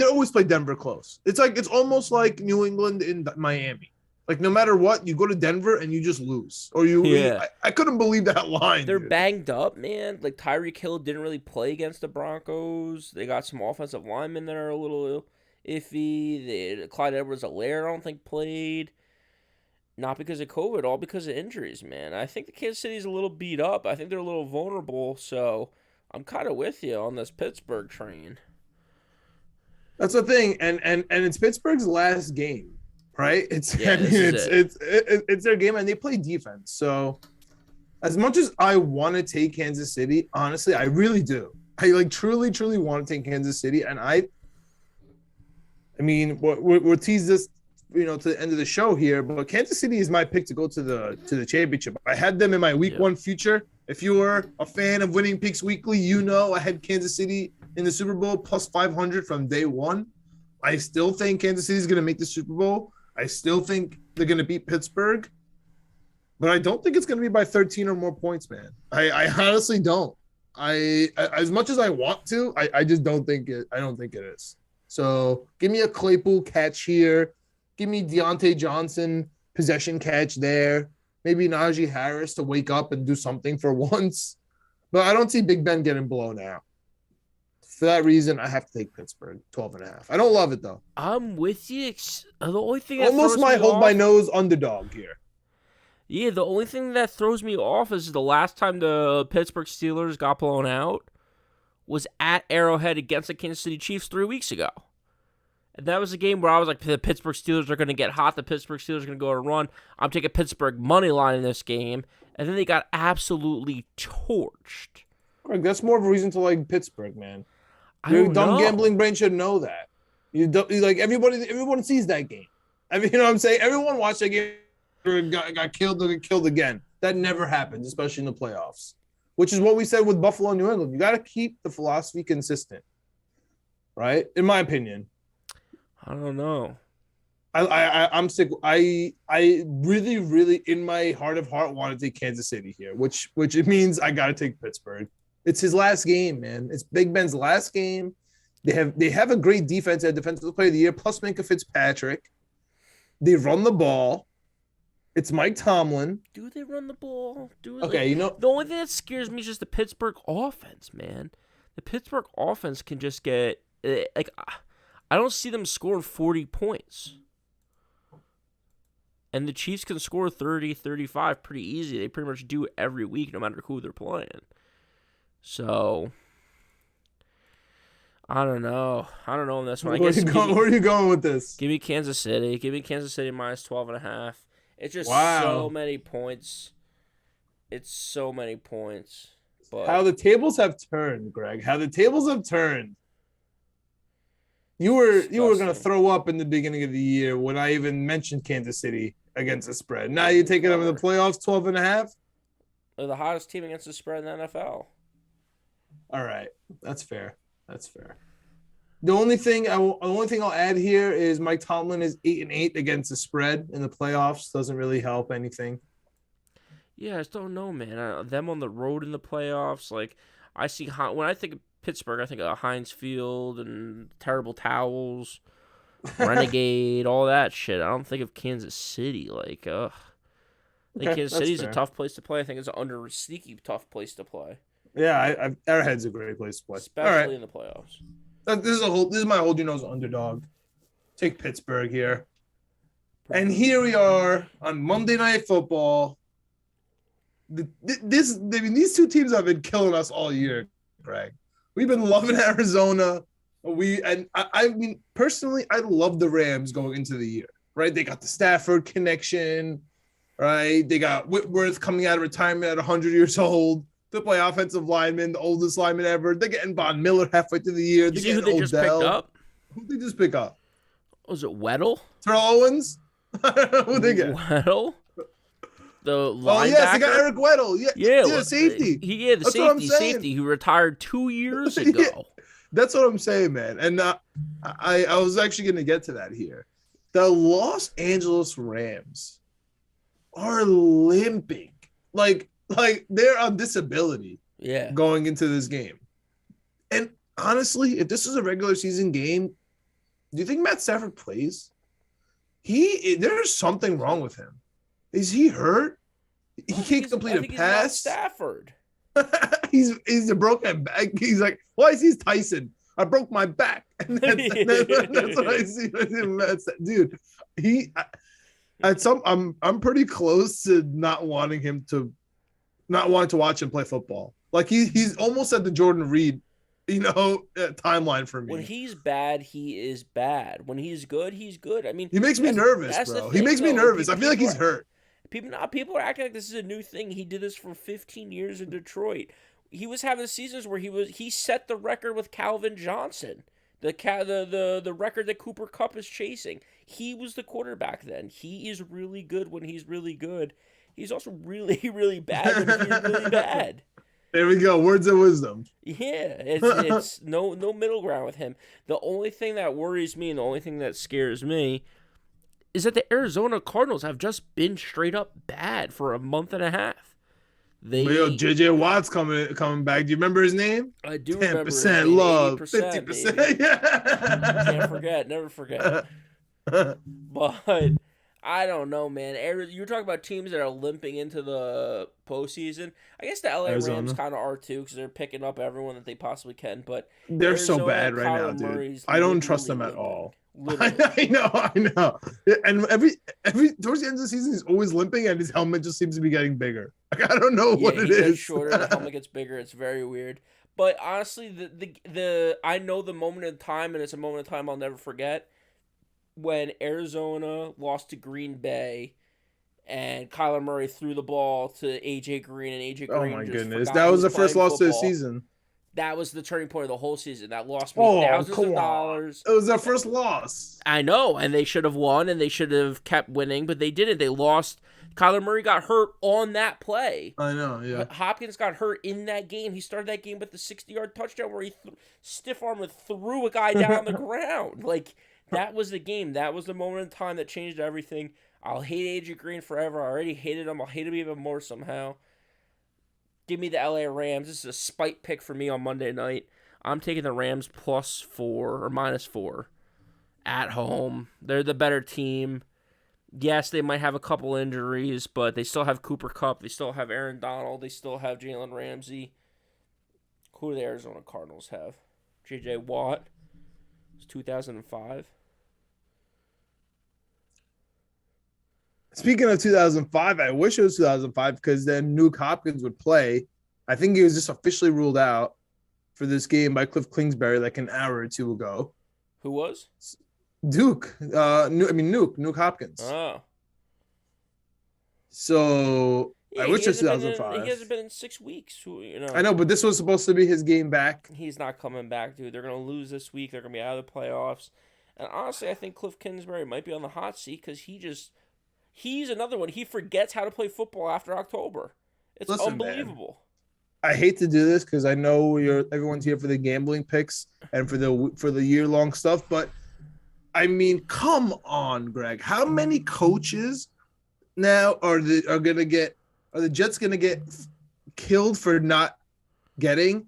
always play Denver close. It's almost like New England in Miami. Like no matter what, you go to Denver and you just lose. Or I couldn't believe that line. They're banged up, man. Like Tyreek Hill didn't really play against the Broncos. They got some offensive linemen that are a little iffy. Clyde Edwards-Helaire, I don't think played. Not because of COVID, all because of injuries, man. I think the Kansas City's a little beat up. I think they're a little vulnerable, so I'm kind of with you on this Pittsburgh train. That's the thing, and it's Pittsburgh's last game, right? It's their game, and they play defense. So, as much as I want to take Kansas City, honestly, I really do. I truly want to take Kansas City, and I mean, we'll tease this, to the end of the show here, but Kansas City is my pick to go to the championship. I had them in my week 1 future. If you were a fan of Winning Picks Weekly, I had Kansas City in the Super Bowl plus 500 from day 1. I still think Kansas City is going to make the Super Bowl. I still think they're going to beat Pittsburgh, but I don't think it's going to be by 13 or more points, man. I honestly don't. As much as I want to, I just don't think it. I don't think it is. So give me a Claypool catch here. Give me Deontay Johnson possession catch there. Maybe Najee Harris to wake up and do something for once. But I don't see Big Ben getting blown out. For that reason, I have to take Pittsburgh, 12.5. I don't love it, though. I'm with you. The only thing that almost my hold my nose underdog here. Yeah, the only thing that throws me off is the last time the Pittsburgh Steelers got blown out was at Arrowhead against the Kansas City Chiefs 3 weeks ago. And that was a game where I was like, the Pittsburgh Steelers are going to get hot. The Pittsburgh Steelers are going to go on a run. I'm taking Pittsburgh money line in this game. And then they got absolutely torched. Greg, that's more of a reason to like Pittsburgh, man. Your dumb gambling brain should know that. Everyone sees that game. I mean, you know what I'm saying? Everyone watched that game and got killed again. That never happens, especially in the playoffs. Which is what we said with Buffalo and New England. You got to keep the philosophy consistent. Right? In my opinion. I don't know. I'm sick. I really, really, in my heart of heart, want to take Kansas City here, which it means I got to take Pittsburgh. It's his last game, man. It's Big Ben's last game. They have a great defense at Defensive Player of the Year, plus Minkah Fitzpatrick. They run the ball. It's Mike Tomlin. Do they run the ball? Okay, The only thing that scares me is just the Pittsburgh offense, man. The Pittsburgh offense can just get like I don't see them scoring 40 points. And the Chiefs can score 30, 35 pretty easy. They pretty much do it every week no matter who they're playing. So I don't know. On this one. Where are you going with this? Give me Kansas City. Give me Kansas City minus 12.5. It's just so many points. It's so many points. But how the tables have turned, Greg. How the tables have turned. You were going to throw up in the beginning of the year when I even mentioned Kansas City against the spread. Now you're taking them in the playoffs 12.5? They're the hottest team against the spread in the NFL. All right. That's fair. The only thing I'll add here is Mike Tomlin is 8-8 against the spread in the playoffs. Doesn't really help anything. Yeah, I just don't know, man. Them on the road in the playoffs, like I see when I think of Pittsburgh, I think of Heinz Field and terrible towels, Renegade, all that shit. I don't think of Kansas City. Like, I think Kansas City's a tough place to play. I think it's an sneaky tough place to play. Yeah, Arrowhead's a great place to play, especially in the playoffs. This is my hold your nose underdog. Take Pittsburgh here, and here we are on Monday Night Football. These two teams have been killing us all year, Greg. We've been loving Arizona. I mean, personally, I love the Rams going into the year, right? They got the Stafford connection, right? They got Whitworth coming out of retirement at 100 years old to play offensive lineman, the oldest lineman ever. They're getting Von Miller halfway through the year. You see who they just picked up? Who did they just pick up? Was it Weddle? Terrell Owens? Who they get? Weddle? The linebacker? Oh, yes, they got Eric Weddle. Yeah, safety. The safety who retired 2 years ago. Yeah, that's what I'm saying, man. And I was actually going to get to that here. The Los Angeles Rams are limping. Like they're on disability going into this game. And honestly, if this is a regular season game, do you think Matt Stafford plays? There's something wrong with him. Is he hurt? He can't complete a pass. He's not Stafford. he's a broken back. He's like, why is he Tyson? I broke my back. And that's what I see. Dude, I'm pretty close to not wanting to watch him play football. Like he's almost at the Jordan Reed, timeline for me. When he's bad, he is bad. When he's good, he's good. I mean, he makes me nervous, bro. He makes me nervous. I feel like he's hurt. People are acting like this is a new thing. He did this for 15 years in Detroit. He was having seasons where he set the record with Calvin Johnson, the record that Cooper Kupp is chasing. He was the quarterback then. He is really good when he's really good. He's also really, really bad when he's really bad. There we go. Words of wisdom. Yeah, it's no middle ground with him. The only thing that worries me and the only thing that scares me is that the Arizona Cardinals have just been straight up bad for a month and a half. JJ Watt's coming back. Do you remember his name? I do remember. 10% love, 50%. Yeah. Can't forget, never forget. But I don't know, man. You're talking about teams that are limping into the postseason. I guess the LA Rams kind of are too because they're picking up everyone that they possibly can. But they're Arizona, so bad right now, dude. I don't trust them at all. I know. And every towards the end of the season, he's always limping, and his helmet just seems to be getting bigger. Like I don't know what it is. Gets shorter, the helmet gets bigger. It's very weird. But honestly, the I know the moment in time, and it's a moment in time I'll never forget. When Arizona lost to Green Bay and Kyler Murray threw the ball to A.J. Green, and A.J. Green oh my goodness, that was the first loss of the season. That was the turning point of the whole season. That lost me thousands of dollars. It was their first loss. I know, and they should have won, and they should have kept winning, but they didn't. They lost. Kyler Murray got hurt on that play. I know, yeah. Hopkins got hurt in that game. He started that game with the 60-yard touchdown where he stiff-armed threw a guy down on the ground. Like, that was the game. That was the moment in time that changed everything. I'll hate AJ Green forever. I already hated him. I'll hate him even more somehow. Give me the LA Rams. This is a spite pick for me on Monday night. I'm taking the Rams +4 or -4 at home. They're the better team. Yes, they might have a couple injuries, but they still have Cooper Kupp. They still have Aaron Donald. They still have Jalen Ramsey. Who do the Arizona Cardinals have? J.J. Watt. It's 2005. Speaking of 2005, I wish it was 2005 because then Nuke Hopkins would play. I think he was just officially ruled out for this game by Cliff Kingsbury like an hour or two ago. Who was? Nuke Hopkins. Oh. So Yeah, I wish it was he 2005. hasn't been in 6 weeks. I know, but this was supposed to be his game back. He's not coming back, dude. They're going to lose this week. They're going to be out of the playoffs. And honestly, I think Cliff Kingsbury might be on the hot seat because he's another one. He forgets how to play football after October. It's unbelievable. Man, I hate to do this because I know everyone's here for the gambling picks and for the year-long stuff, but I mean, come on, Greg. How many coaches now are the Jets gonna get killed for not getting,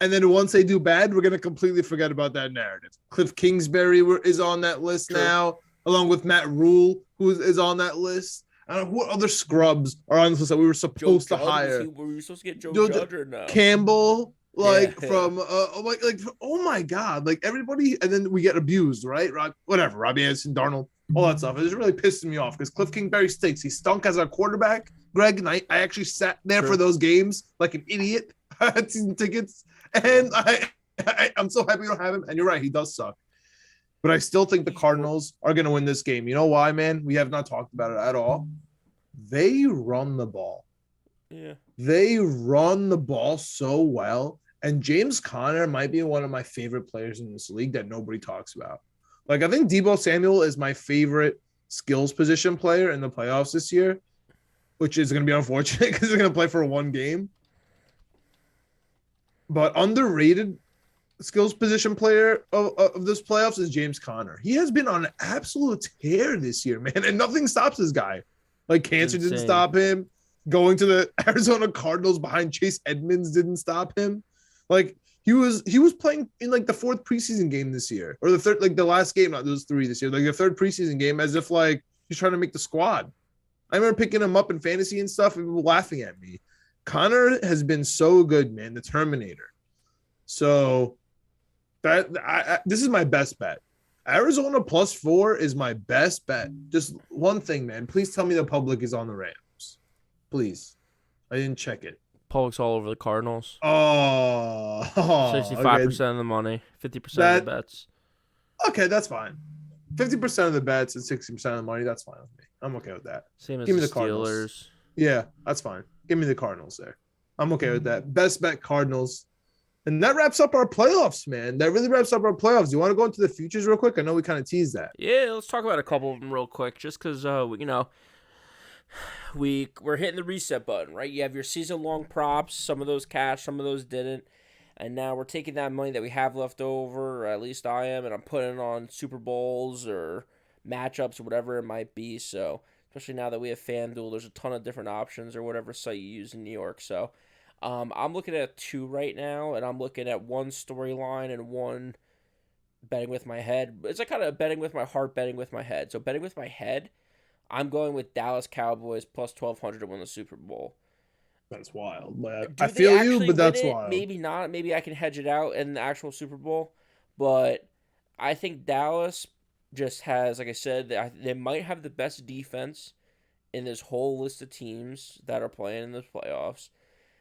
and then once they do bad, we're gonna completely forget about that narrative? Cliff Kingsbury is on that list now, along with Matt Rule, who is on that list. I don't know what other scrubs are on the list that we were supposed to hire. Were we supposed to get Joe Judge or no? Campbell, from oh my god, like everybody, and then we get abused, right? Robbie Anderson, Darnold, all that stuff. It just really pisses me off because Cliff Kingsbury stinks. He stunk as a quarterback, Greg, and I actually sat there for those games like an idiot. I had season tickets, and I'm so happy we don't have him. And you're right, he does suck. But I still think the Cardinals are going to win this game. You know why, man? We have not talked about it at all. They run the ball. Yeah. They run the ball so well. And James Conner might be one of my favorite players in this league that nobody talks about. Like, I think Deebo Samuel is my favorite skills position player in the playoffs this year, which is going to be unfortunate because they're going to play for one game. But underrated skills position player of this playoffs is James Conner. He has been on an absolute tear this year, man, and nothing stops this guy. Like, cancer didn't stop him. Going to the Arizona Cardinals behind Chase Edmonds didn't stop him. Like, he was playing in like the fourth preseason game this year, or the third, like the last game, not those three this year, like the third preseason game, as if like he's trying to make the squad. I remember picking him up in fantasy and stuff, and people laughing at me. Conner has been so good, man, the Terminator. So this is my best bet. Arizona +4 is my best bet. Just one thing, man. Please tell me the public is on the Rams. Please. I didn't check it. Public's all over the Cardinals. 65% of the money, 50% of the bets. Okay, that's fine. 50% of the bets and 60% of the money, that's fine with me. I'm okay with that. Same as Give me the the Cardinals. Steelers. Yeah, that's fine. Give me the Cardinals there. I'm okay with that. Best bet Cardinals. And that wraps up our playoffs, man. That really wraps up our playoffs. Do you want to go into the futures real quick? I know we kind of teased that. Yeah, let's talk about a couple of them real quick, just because, we're hitting the reset button, right? You have your season-long props. Some of those cashed, some of those didn't. And now we're taking that money that we have left over, or at least I am, and I'm putting it on Super Bowls or matchups or whatever it might be. So, especially now that we have FanDuel, there's a ton of different options or whatever site you use in New York. So, I'm looking at 2 right now, and I'm looking at 1 storyline and 1 betting with my head. It's like kind of betting with my heart, betting with my head. So betting with my head, I'm going with Dallas Cowboys +1,200 to win the Super Bowl. That's wild. I feel you, but that's wild. Maybe not. Maybe I can hedge it out in the actual Super Bowl. But I think Dallas just has, like I said, they might have the best defense in this whole list of teams that are playing in the playoffs.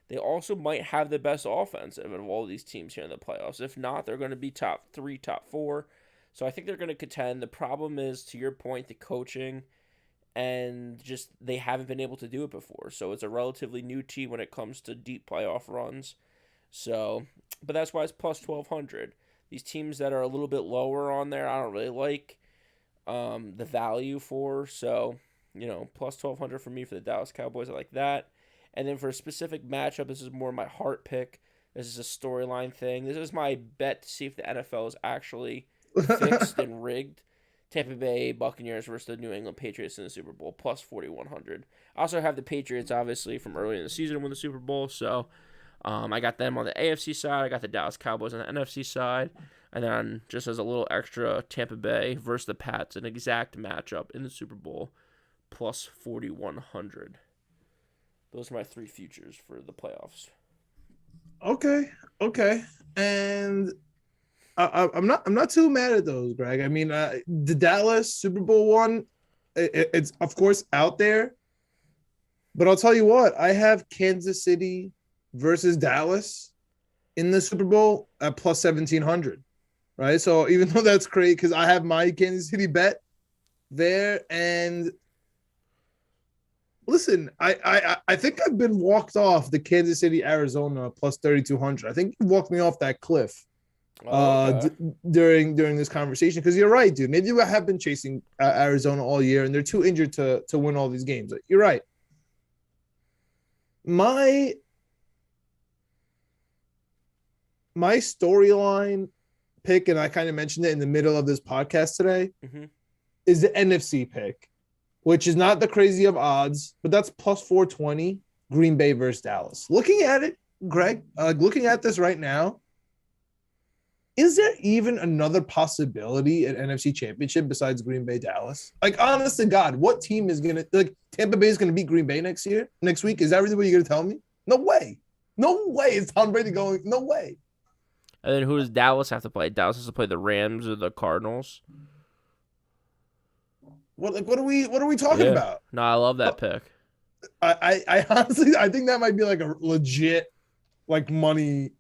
They also might have the best offense of all these teams here in the playoffs. If not, they're going to be top 3, top 4. So I think they're going to contend. The problem is, to your point, the coaching, and just they haven't been able to do it before. So it's a relatively new team when it comes to deep playoff runs. So, but that's why it's +1,200. These teams that are a little bit lower on there, I don't really like the value for. So, +1,200 for me for the Dallas Cowboys. I like that. And then for a specific matchup, this is more my heart pick. This is a storyline thing. This is my bet to see if the NFL is actually fixed and rigged. Tampa Bay Buccaneers versus the New England Patriots in the Super Bowl, +4,100. I also have the Patriots, obviously, from early in the season to win the Super Bowl. So I got them on the AFC side. I got the Dallas Cowboys on the NFC side. And then just as a little extra, Tampa Bay versus the Pats, an exact matchup in the Super Bowl. plus 4,100. Those are my 3 futures for the playoffs. Okay, and I'm not too mad at those, Greg. I mean, the Dallas Super Bowl one, it's of course out there, but I'll tell you what, I have Kansas City versus Dallas in the Super Bowl at plus 1,700, right? So even though that's great, because I have my Kansas City bet there, and listen, I think I've been walked off the Kansas City Arizona plus 3,200. I think you walked me off that cliff Okay. during this conversation, because you're right, dude. Maybe I have been chasing Arizona all year, and they're too injured to win all these games. You're right. My storyline pick, and I kind of mentioned it in the middle of this podcast today, is the NFC pick, which is not the crazy of odds, but that's plus 420, Green Bay versus Dallas. Looking at it, Greg, looking at this right now, is there even another possibility at NFC Championship besides Green Bay Dallas? Like, honest to God, what team is going to, like, Tampa Bay is going to beat Green Bay next week? Is that really what you're going to tell me? No way. No way is Tom Brady going, no way. And then who does Dallas have to play? Dallas has to play the Rams or the Cardinals. What are we talking about? No, I love that pick. I honestly, I think that might be like a legit, like, money.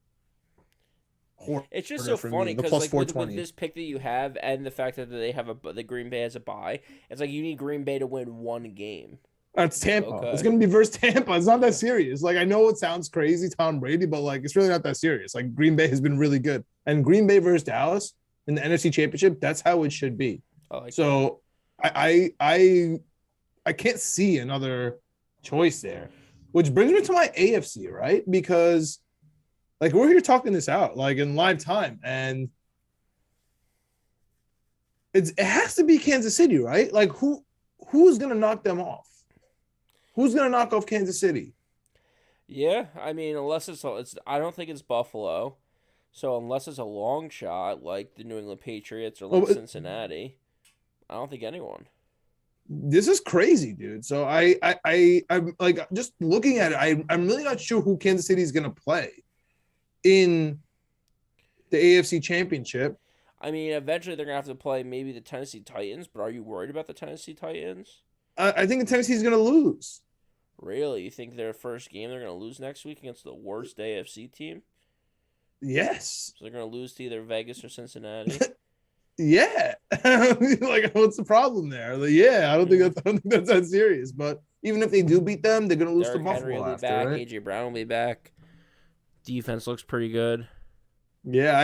It's just so funny because like with this pick that you have and the fact that they have the Green Bay has a bye, it's like you need Green Bay to win one game. It's Tampa. Okay. It's going to be versus Tampa. It's not that serious. Like, I know it sounds crazy, Tom Brady, but like, it's really not that serious. Like, Green Bay has been really good, and Green Bay versus Dallas in the NFC Championship, that's how it should be. So I can't see another choice there, which brings me to my AFC, right? Because like, we're here talking this out like in live time, and it has to be Kansas City, right? Like, who's going to knock them off? Who's going to knock off Kansas City? Yeah, I mean, unless it's I don't think it's Buffalo. So unless it's a long shot like the New England Patriots or like Cincinnati, I don't think anyone. This is crazy, dude. So I'm like, just looking at it, I'm really not sure who Kansas City is going to play in the AFC Championship. I mean, eventually they're going to have to play maybe the Tennessee Titans, but are you worried about the Tennessee Titans? I think Tennessee is going to lose. Really? You think their first game they're going to lose next week against the worst AFC team? Yes. So they're going to lose to either Vegas or Cincinnati? Yeah. Like, what's the problem there? Like, yeah, I don't think that's that serious. But even if they do beat them, they're going to lose to Buffalo. Henry will be back. Right? AJ Brown will be back. Defense looks pretty good. Yeah,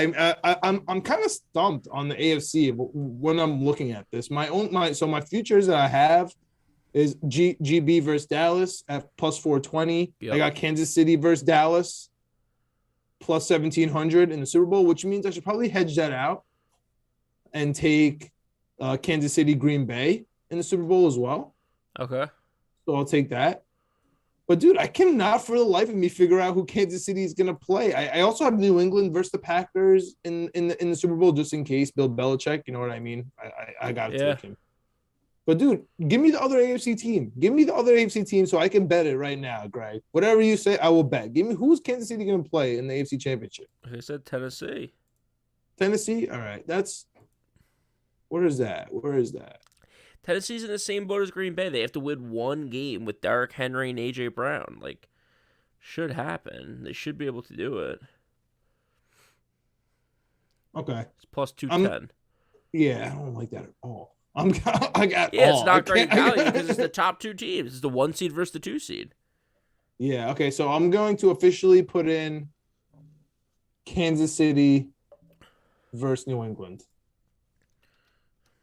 I'm kind of stumped on the AFC when I'm looking at this. My futures that I have is GB versus Dallas at plus 420. Yep. I got Kansas City versus Dallas plus 1,700 in the Super Bowl, which means I should probably hedge that out and take Kansas City Green Bay in the Super Bowl as well. Okay. So I'll take that. But, dude, I cannot for the life of me figure out who Kansas City is going to play. I also have New England versus the Packers in the Super Bowl just in case. Bill Belichick, you know what I mean? I got to take him. But, dude, give me the other AFC team. Give me the other AFC team so I can bet it right now, Greg. Whatever you say, I will bet. Give me who's Kansas City going to play in the AFC Championship? I said Tennessee. Tennessee? All right. Where is that? Tennessee's in the same boat as Green Bay. They have to win one game with Derrick Henry and AJ Brown. Like, should happen. They should be able to do it. Okay. It's plus 210. Yeah, I don't like that at all. It's not great value because it's the top two teams. It's the 1 seed versus the 2 seed. Yeah, okay. So I'm going to officially put in Kansas City versus New England.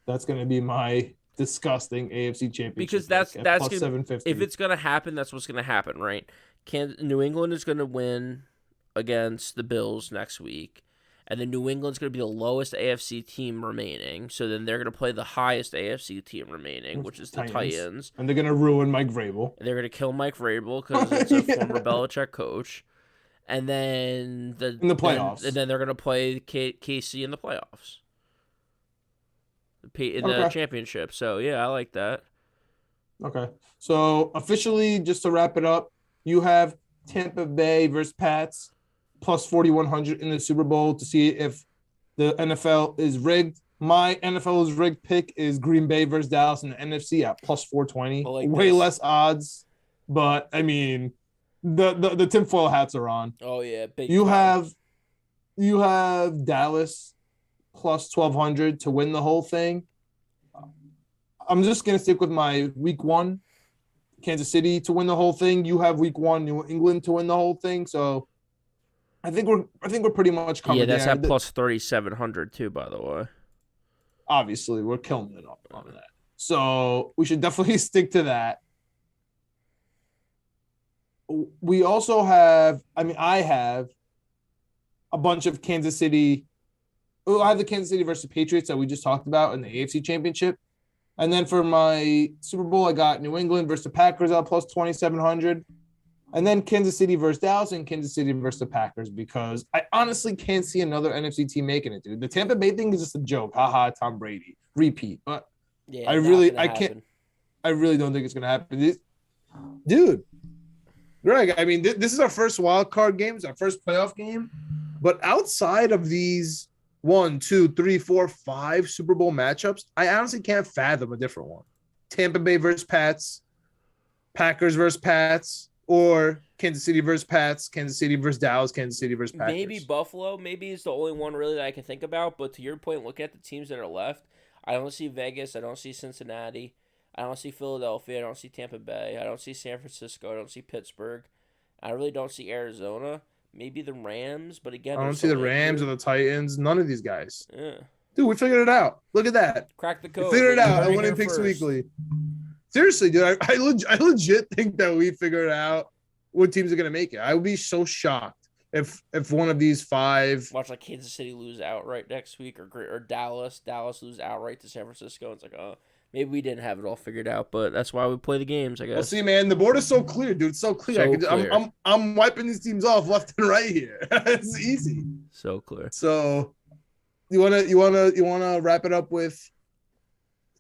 That's going to be my disgusting AFC Championship. Because that's plus 750. If it's going to happen, that's what's going to happen, right? New England is going to win against the Bills next week, and then New England's going to be the lowest AFC team remaining. So then they're going to play the highest AFC team remaining, which is the Titans. And they're going to ruin Mike Vrabel. And they're going to kill Mike Vrabel because it's a former Belichick coach. And then in the playoffs. And then they're going to play KC in the playoffs. In the championship. So, yeah, I like that. Okay. So officially, just to wrap it up, you have Tampa Bay versus Pats plus 4,100 in the Super Bowl to see if the NFL is rigged. My NFL is rigged pick is Green Bay versus Dallas in the NFC at plus I 420. like Way this. less odds, but I mean, the tinfoil hats are on. Oh yeah, big You time. have you have Dallas plus 1,200 to win the whole thing. I'm just gonna stick with my week one Kansas City to win the whole thing. You have week one New England to win the whole thing. So I think we're pretty much Yeah, covered that's there. at plus 3,700 too, by the way. Obviously, we're killing it on that. So we should definitely stick to that. We also have, I have a bunch of Kansas City. Oh, I have the Kansas City versus Patriots that we just talked about in the AFC Championship. And then for my Super Bowl, I got New England versus the Packers at plus 2,700. And then Kansas City versus Dallas and Kansas City versus the Packers because I honestly can't see another NFC team making it, dude. The Tampa Bay thing is just a joke. Haha, Tom Brady. Repeat. But Yeah, not gonna happen. I really don't think it's gonna happen. Dude, Greg, I mean, this is our first wild card game, it's our first playoff game. But outside of these 1, 2, 3, 4, 5 Super Bowl matchups, I honestly can't fathom a different one. Tampa Bay versus Pats, Packers versus Pats, or Kansas City versus Pats, Kansas City versus Dallas, Kansas City versus Maybe Packers. Buffalo, maybe is the only one really that I can think about. But to your point, look at the teams that are left. I don't see Vegas. I don't see Cincinnati. I don't see Philadelphia. I don't see Tampa Bay. I don't see San Francisco. I don't see Pittsburgh. I really don't see Arizona. Maybe the Rams, but again, I they're don't see so the Rams or injured. the Titans. None of these guys. Yeah. Dude, we figured it out. Look at that. Crack the We code. figured Well, it you out. I heard it went in here Picks first. Weekly. Seriously, dude, I legit think that we figured out what teams are gonna make it. I would be so shocked if one of these five. Watch like Kansas City lose outright next week, or Dallas lose outright to San Francisco. It's like, oh, maybe we didn't have it all figured out, but that's why we play the games, I We'll see, guess. man. The board is so clear, dude. It's so clear. So clear, I'm wiping these teams off left and right here. It's easy. so clear. So you wanna wrap it up with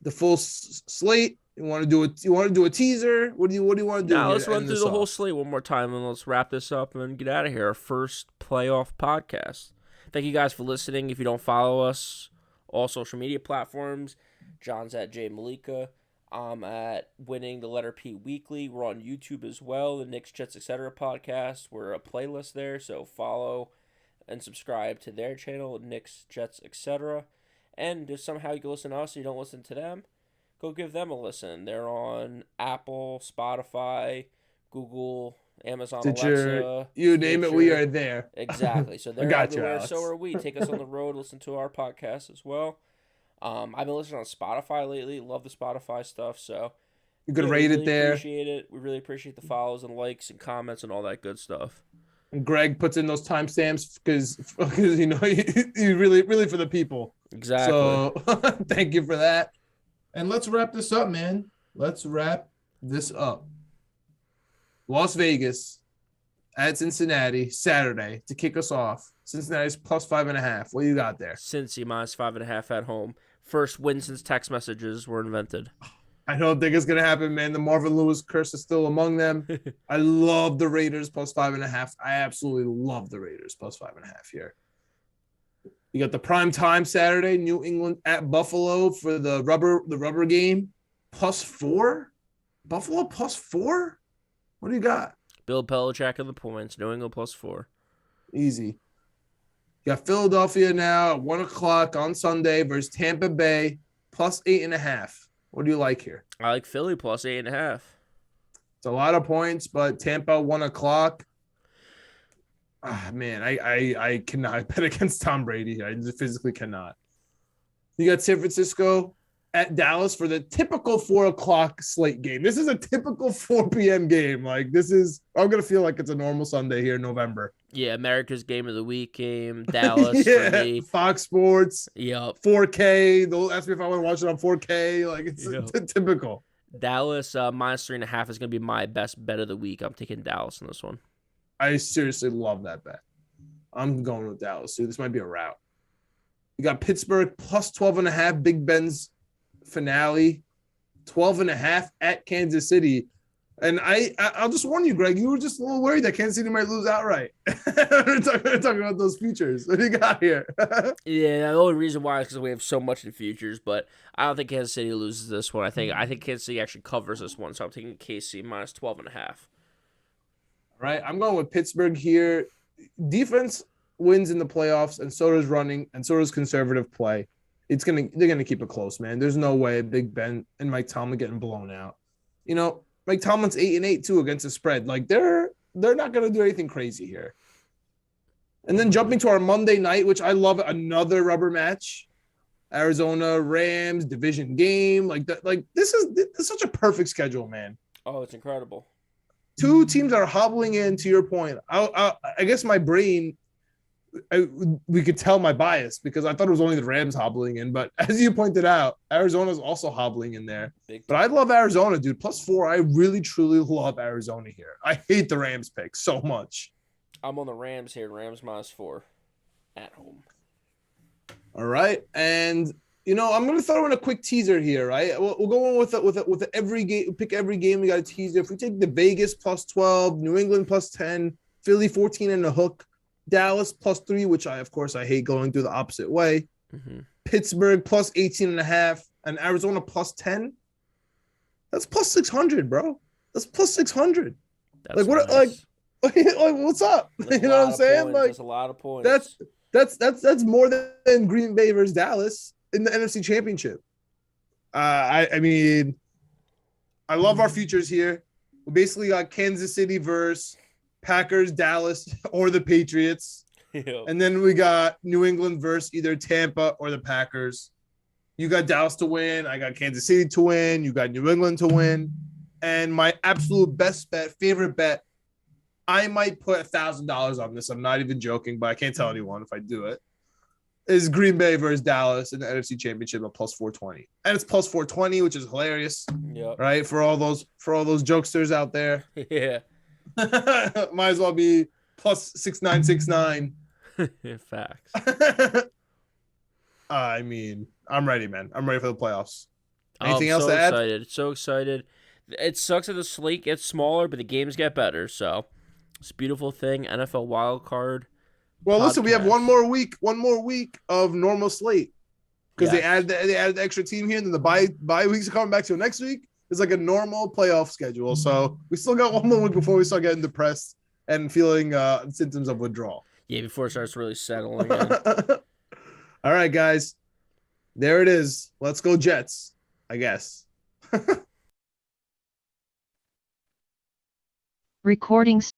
the full slate? You want to do a teaser? What do you want to do Now here let's to run end through this the whole off? slate one more time, and let's wrap this up and get out of here. Our first playoff podcast. Thank you guys for listening. If you don't follow us, all social media platforms, John's at J Meleka. I'm at Winning the Letter P Weekly. We're on YouTube as well. The Knicks, Jets, etc. podcast. We're a playlist there, so follow and subscribe to their channel, Knicks, Jets, etc. And if somehow you can listen to us and you don't listen to them, go give them a listen. They're on Apple, Spotify, Google, Amazon Stitcher, Alexa, you name it, we Stitcher. are there. Exactly. So I they're got you, everywhere. So Alex. are we. Take us on the road. Listen to our podcast as well. I've been listening on Spotify lately. Love the Spotify stuff. So You could yeah, we rate it really there. appreciate it. We really appreciate the follows and likes and comments and all that good stuff. And Greg puts in those timestamps because you really for the people. Exactly. So thank you for that. And let's wrap this up, man. Let's wrap this up. Las Vegas at Cincinnati Saturday to kick us off. Cincinnati's plus 5.5. What do you got there? Cincy minus 5.5 at home. First win since text messages were invented. I don't think it's gonna happen, man. The Marvin Lewis curse is still among them. I love the Raiders plus 5.5. I absolutely love the Raiders plus 5.5 here. You got the prime time Saturday, New England at Buffalo for the rubber game, plus 4. Buffalo plus 4. What do you got? Bill Belichick and the points. New England plus 4. Easy. You got Philadelphia now at 1:00 on Sunday versus Tampa Bay plus 8.5. What do you like here? I like Philly plus 8.5. It's a lot of points, but Tampa 1:00. Ah, man, I cannot bet against Tom Brady. I just physically cannot. You got San Francisco at Dallas for the typical 4:00 slate game. This is a typical 4 p.m. game. I'm gonna feel like it's a normal Sunday here in November. Yeah, America's Game of the Week game. Dallas for me. Fox Sports. Yep. 4K. They'll ask me if I want to watch it on 4K. It's typical. Dallas minus 3.5 is going to be my best bet of the week. I'm taking Dallas in this one. I seriously love that bet. I'm going with Dallas, dude. This might be a route. You got Pittsburgh plus 12.5. Big Ben's finale 12.5 at Kansas City. And I'll just warn you, Greg, you were just a little worried that Kansas City might lose outright. We're talking about those futures. What do you got here? Yeah, the only reason why is because we have so much in futures, but I don't think Kansas City loses this one. I think Kansas City actually covers this one, so I'm taking KC minus 12.5. All right, I'm going with Pittsburgh here. Defense wins in the playoffs, and so does running, and so does conservative play. They're gonna keep it close, man. There's no way Big Ben and Mike Tomlin getting blown out. You know, Mike Tomlin's 8-8 too against the spread. Like they're not gonna do anything crazy here. And then jumping to our Monday night, which I love, another rubber match. Arizona Rams division game. Like that. Like this is such a perfect schedule, man. Oh, it's incredible. Two teams are hobbling in. To your point, I guess my brain, we could tell my bias because I thought it was only the Rams hobbling in, but as you pointed out, Arizona's also hobbling in there. But I love Arizona, dude. +4. I really truly love Arizona here. I hate the Rams pick so much. I'm on the Rams here. Rams -4 at home. All right, and I'm going to throw in a quick teaser here, right? We'll go on with every game. Pick every game. We got a teaser. If we take the Vegas +12, New England +10, Philly 14 and a hook, Dallas +3, which I hate going through the opposite way. Mm-hmm. Pittsburgh +18.5, and Arizona +10. That's +600, bro. That's +600. That's like what? Nice. Like what's up? You know what I'm saying? Like that's a lot of points. That's more than Green Bay versus Dallas in the NFC Championship. I mean, I love our futures here. We basically got Kansas City versus Packers, Dallas, or the Patriots. Yep. And then we got New England versus either Tampa or the Packers. You got Dallas to win. I got Kansas City to win. You got New England to win. And my absolute best bet, favorite bet, I might put $1,000 on this. I'm not even joking, but I can't tell anyone if I do it. Is Green Bay versus Dallas in the NFC Championship at +420, and it's +420, which is hilarious. Yeah. Right, for all those jokesters out there. Yeah. Might as well be +6969. Facts. I mean, I'm ready, man. I'm ready for the playoffs. Anything else to add? Excited. So excited. It sucks that the slate gets smaller, but the games get better. So it's a beautiful thing. NFL wild card. Well, listen, we have one more week of normal slate because they added the extra team here, and then the bye weeks are coming back to next week. It's like a normal playoff schedule, so we still got one more week before we start getting depressed and feeling symptoms of withdrawal. Yeah, before it starts really settling in. All right, guys, there it is. Let's go Jets, I guess. Recording